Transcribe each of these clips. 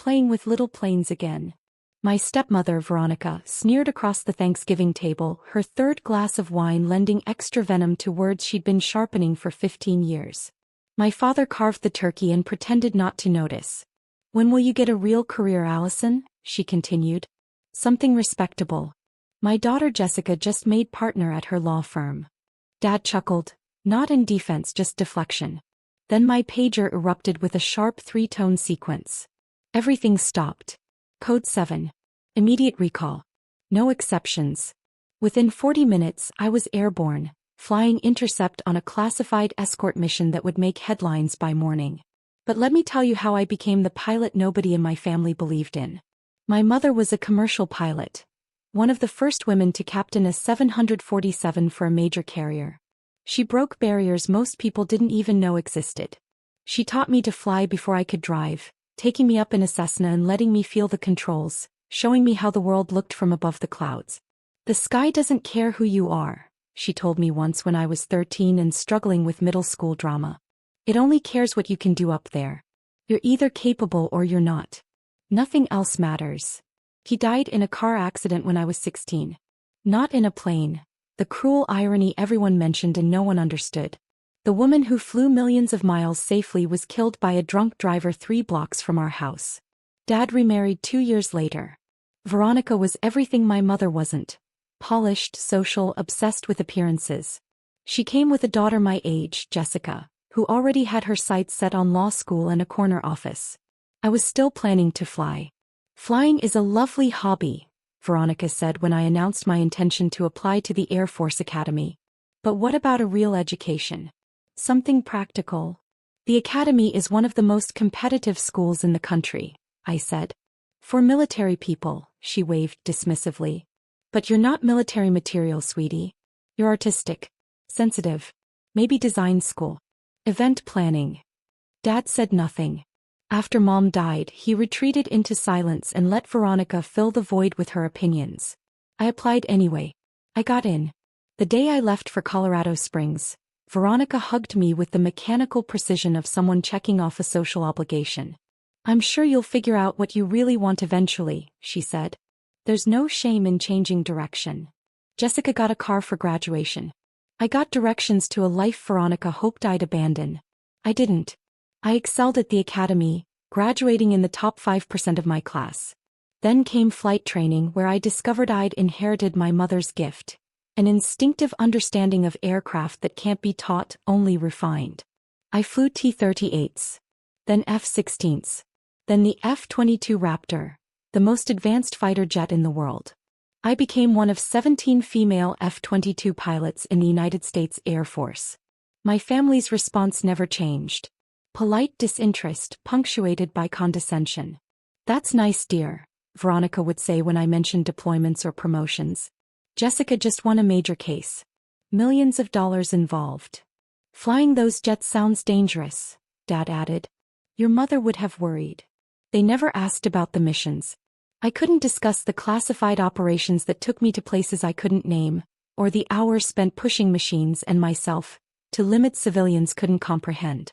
playing with little planes again. My stepmother, Veronica, sneered across the Thanksgiving table, her third glass of wine lending extra venom to words she'd been sharpening for 15 years. My father carved the turkey and pretended not to notice. When will you get a real career, Allison? She continued. Something respectable. My daughter Jessica just made partner at her law firm. Dad chuckled. Not in defense, just deflection. Then my pager erupted with a sharp 3-tone sequence. Everything stopped. Code 7. Immediate recall. No exceptions. Within 40 minutes, I was airborne, flying intercept on a classified escort mission that would make headlines by morning. But let me tell you how I became the pilot nobody in my family believed in. My mother was a commercial pilot. One of the first women to captain a 747 for a major carrier. She broke barriers most people didn't even know existed. She taught me to fly before I could drive, taking me up in a Cessna and letting me feel the controls, showing me how the world looked from above the clouds. The sky doesn't care who you are, she told me once when I was 13 and struggling with middle school drama. It only cares what you can do up there. You're either capable or you're not. Nothing else matters. He died in a car accident when I was 16. Not in a plane. The cruel irony everyone mentioned and no one understood. The woman who flew millions of miles safely was killed by a drunk driver 3 blocks from our house. Dad remarried 2 years later. Veronica was everything my mother wasn't. Polished, social, obsessed with appearances. She came with a daughter my age, Jessica, who already had her sights set on law school and a corner office. I was still planning to fly. Flying is a lovely hobby, Veronica said when I announced my intention to apply to the Air Force Academy. But what about a real education? Something practical. The academy is one of the most competitive schools in the country, I said. For military people, she waved dismissively. But you're not military material, sweetie. You're artistic. Sensitive. Maybe design school. Event planning. Dad said nothing. After Mom died, he retreated into silence and let Veronica fill the void with her opinions. I applied anyway. I got in. The day I left for Colorado Springs, Veronica hugged me with the mechanical precision of someone checking off a social obligation. I'm sure you'll figure out what you really want eventually, she said. There's no shame in changing direction. Jessica got a car for graduation. I got directions to a life Veronica hoped I'd abandon. I didn't. I excelled at the academy, graduating in the top 5% of my class. Then came flight training where I discovered I'd inherited my mother's gift. An instinctive understanding of aircraft that can't be taught, only refined. I flew T-38s. Then F-16s. Then the F-22 Raptor, the most advanced fighter jet in the world. I became one of 17 female F-22 pilots in the United States Air Force. My family's response never changed. Polite disinterest, punctuated by condescension. That's nice, dear, Veronica would say when I mentioned deployments or promotions. Jessica just won a major case. Millions of dollars involved. Flying those jets sounds dangerous, Dad added. Your mother would have worried. They never asked about the missions. I couldn't discuss the classified operations that took me to places I couldn't name, or the hours spent pushing machines and myself to limits civilians couldn't comprehend.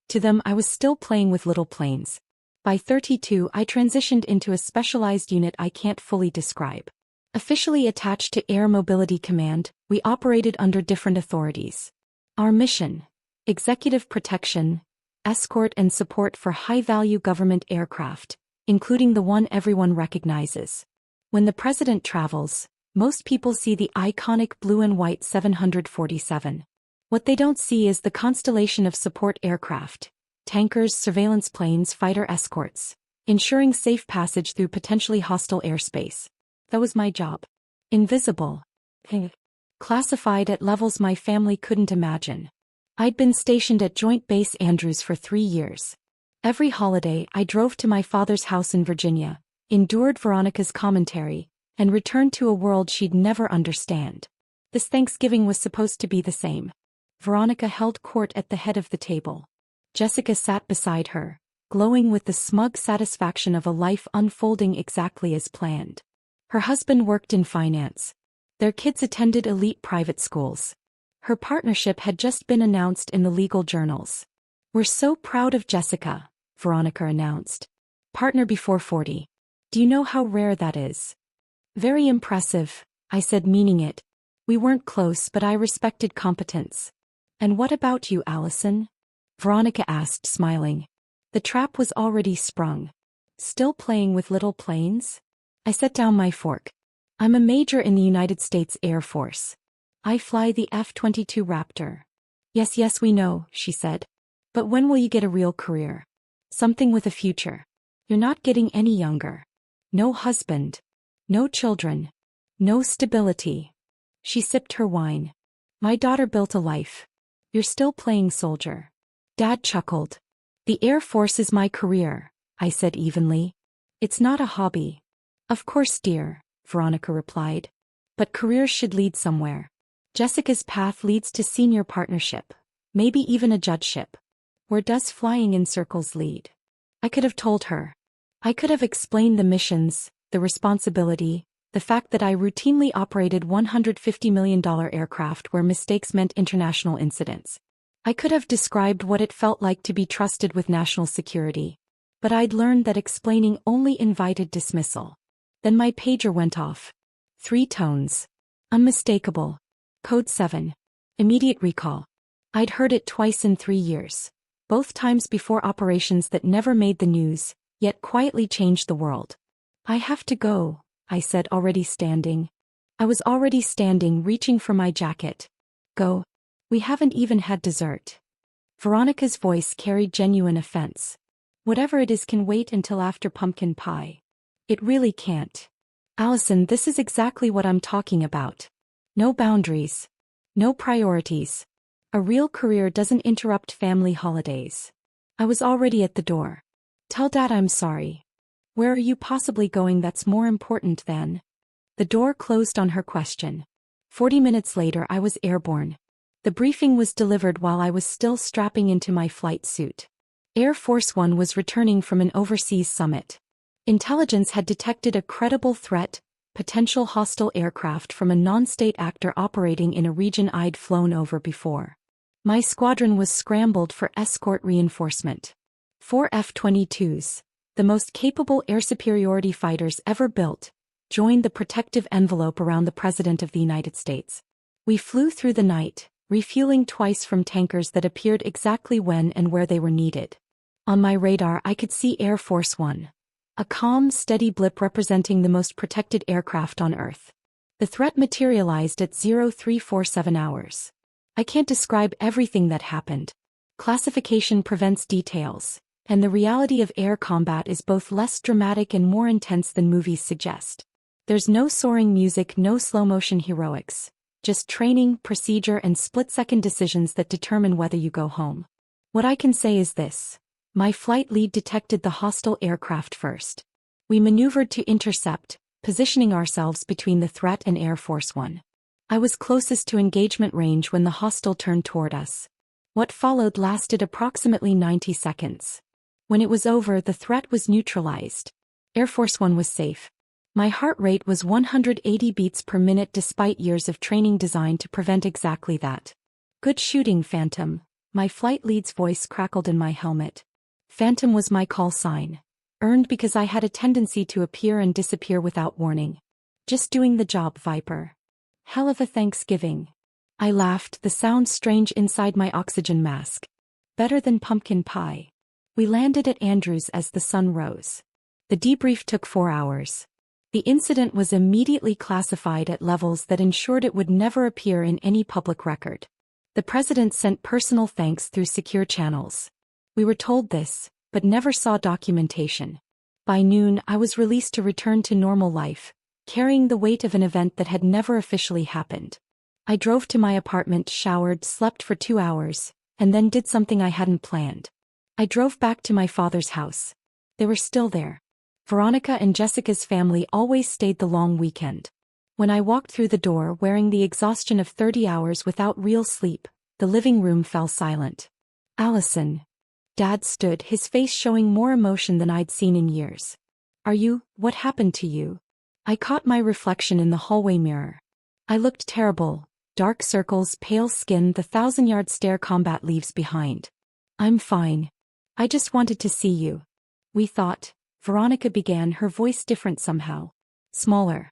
To them I was still playing with little planes. By 32 I transitioned into a specialized unit I can't fully describe. Officially attached to Air Mobility Command, we operated under different authorities. Our mission: executive protection, escort and support for high-value government aircraft, including the one everyone recognizes. When the president travels, most people see the iconic blue and white 747. What they don't see is the constellation of support aircraft, tankers, surveillance planes, fighter escorts, ensuring safe passage through potentially hostile airspace. That was my job. Invisible. Classified at levels my family couldn't imagine. I'd been stationed at Joint Base Andrews for 3 years. Every holiday I drove to my father's house in Virginia, endured Veronica's commentary, and returned to a world she'd never understand. This Thanksgiving was supposed to be the same. Veronica held court at the head of the table. Jessica sat beside her, glowing with the smug satisfaction of a life unfolding exactly as planned. Her husband worked in finance. Their kids attended elite private schools. Her partnership had just been announced in the legal journals. We're so proud of Jessica, Veronica announced. Partner before 40. Do you know how rare that is? Very impressive, I said, meaning it. We weren't close, but I respected competence. And what about you, Allison? Veronica asked, smiling. The trap was already sprung. Still playing with little planes? I set down my fork. I'm a major in the United States Air Force. I fly the F-22 Raptor. Yes, we know, she said. But when will you get a real career? Something with a future. You're not getting any younger. No husband. No children. No stability. She sipped her wine. My daughter built a life. You're still playing soldier. Dad chuckled. The Air Force is my career, I said evenly. It's not a hobby. Of course, dear, Veronica replied. But careers should lead somewhere. Jessica's path leads to senior partnership, maybe even a judgeship. Where does flying in circles lead? I could have told her. I could have explained the missions, the responsibility, the fact that I routinely operated $150 million aircraft where mistakes meant international incidents. I could have described what it felt like to be trusted with national security. But I'd learned that explaining only invited dismissal. Then my pager went off. 3 tones. Unmistakable. Code 7. Immediate recall. I'd heard it twice in 3 years. Both times before operations that never made the news, yet quietly changed the world. I have to go, I said, already standing. I was already standing, reaching for my jacket. Go. We haven't even had dessert. Veronica's voice carried genuine offense. Whatever it is can wait until after pumpkin pie. It really can't. Allison, this is exactly what I'm talking about. No boundaries. No priorities. A real career doesn't interrupt family holidays. I was already at the door. Tell Dad I'm sorry. Where are you possibly going that's more important than? The door closed on her question. 40 minutes later I was airborne. The briefing was delivered while I was still strapping into my flight suit. Air Force One was returning from an overseas summit. Intelligence had detected a credible threat, potential hostile aircraft from a non-state actor operating in a region I'd flown over before. My squadron was scrambled for escort reinforcement. 4 F-22s, the most capable air superiority fighters ever built, joined the protective envelope around the President of the United States. We flew through the night, refueling twice from tankers that appeared exactly when and where they were needed. On my radar I could see Air Force One. A calm, steady blip representing the most protected aircraft on Earth. The threat materialized at 0347 hours. I can't describe everything that happened. Classification prevents details, and the reality of air combat is both less dramatic and more intense than movies suggest. There's no soaring music, no slow-motion heroics. Just training, procedure, and split-second decisions that determine whether you go home. What I can say is this. My flight lead detected the hostile aircraft first. We maneuvered to intercept, positioning ourselves between the threat and Air Force One. I was closest to engagement range when the hostile turned toward us. What followed lasted approximately 90 seconds. When it was over, the threat was neutralized. Air Force One was safe. My heart rate was 180 beats per minute despite years of training designed to prevent exactly that. Good shooting, Phantom. My flight lead's voice crackled in my helmet. Phantom was my call sign. Earned because I had a tendency to appear and disappear without warning. Just doing the job, Viper. Hell of a Thanksgiving. I laughed, the sound strange inside my oxygen mask. Better than pumpkin pie. We landed at Andrews as the sun rose. The debrief took 4 hours. The incident was immediately classified at levels that ensured it would never appear in any public record. The president sent personal thanks through secure channels. We were told this, but never saw documentation. By noon, I was released to return to normal life, carrying the weight of an event that had never officially happened. I drove to my apartment, showered, slept for 2 hours, and then did something I hadn't planned. I drove back to my father's house. They were still there. Veronica and Jessica's family always stayed the long weekend. When I walked through the door wearing the exhaustion of 30 hours without real sleep, the living room fell silent. Allison. Dad stood, his face showing more emotion than I'd seen in years. What happened to you? I caught my reflection in the hallway mirror. I looked terrible, dark circles, pale skin, the 1,000-yard stare combat leaves behind. I'm fine. I just wanted to see you. We thought. Veronica began, her voice different somehow. Smaller.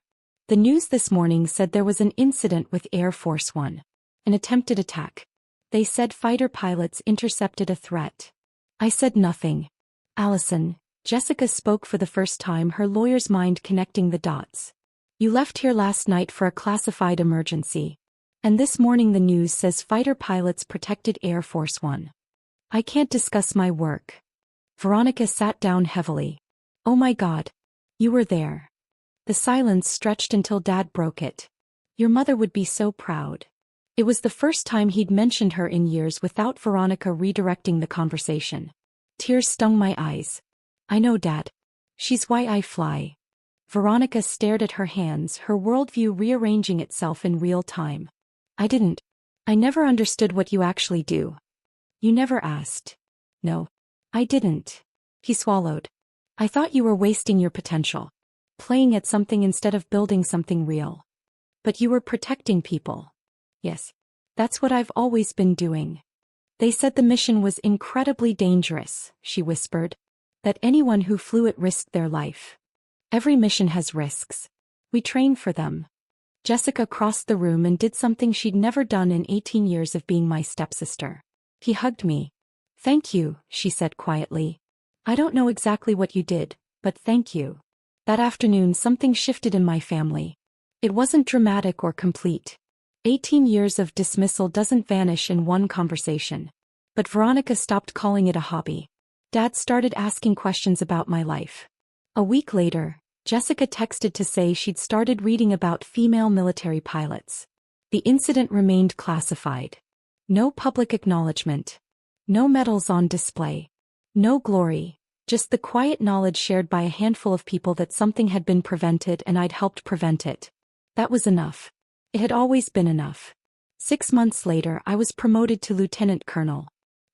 The news this morning said there was an incident with Air Force One. An attempted attack. They said fighter pilots intercepted a threat. I said nothing. Allison, Jessica spoke for the first time, her lawyer's mind connecting the dots. You left here last night for a classified emergency. And this morning the news says fighter pilots protected Air Force One. I can't discuss my work. Veronica sat down heavily. Oh my God. You were there. The silence stretched until Dad broke it. Your mother would be so proud. It was the first time he'd mentioned her in years without Veronica redirecting the conversation. Tears stung my eyes. I know, Dad. She's why I fly. Veronica stared at her hands, her worldview rearranging itself in real time. I never understood what you actually do. You never asked. No. I didn't. He swallowed. I thought you were wasting your potential. Playing at something instead of building something real. But you were protecting people. Yes. That's what I've always been doing. They said the mission was incredibly dangerous, she whispered. That anyone who flew it risked their life. Every mission has risks. We train for them. Jessica crossed the room and did something she'd never done in 18 years of being my stepsister. He hugged me. Thank you, she said quietly. I don't know exactly what you did, but thank you. That afternoon something shifted in my family. It wasn't dramatic or complete. 18 years of dismissal doesn't vanish in one conversation. But Veronica stopped calling it a hobby. Dad started asking questions about my life. A week later, Jessica texted to say she'd started reading about female military pilots. The incident remained classified. No public acknowledgement. No medals on display. No glory. Just the quiet knowledge shared by a handful of people that something had been prevented and I'd helped prevent it. That was enough. It had always been enough. 6 months later I was promoted to lieutenant colonel.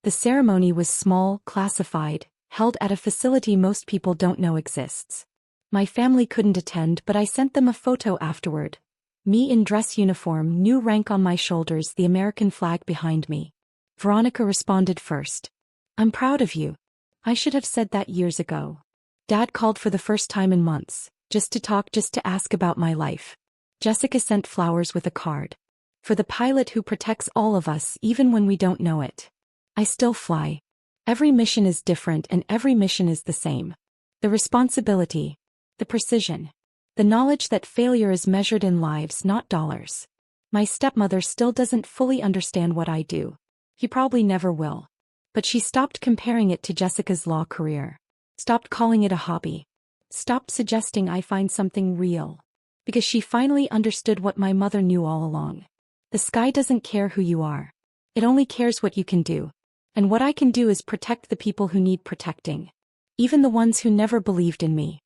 The ceremony was small, classified, held at a facility most people don't know exists. My family couldn't attend, but I sent them a photo afterward. Me in dress uniform, new rank on my shoulders, the American flag behind me. Veronica responded first. I'm proud of you. I should have said that years ago. Dad called for the first time in months, just to talk, just to ask about my life. Jessica sent flowers with a card. For the pilot who protects all of us even when we don't know it. I still fly. Every mission is different and every mission is the same. The responsibility. The precision. The knowledge that failure is measured in lives, not dollars. My stepmother still doesn't fully understand what I do. He probably never will. But she stopped comparing it to Jessica's law career. Stopped calling it a hobby. Stopped suggesting I find something real. Because she finally understood what my mother knew all along. The sky doesn't care who you are. It only cares what you can do. And what I can do is protect the people who need protecting. Even the ones who never believed in me.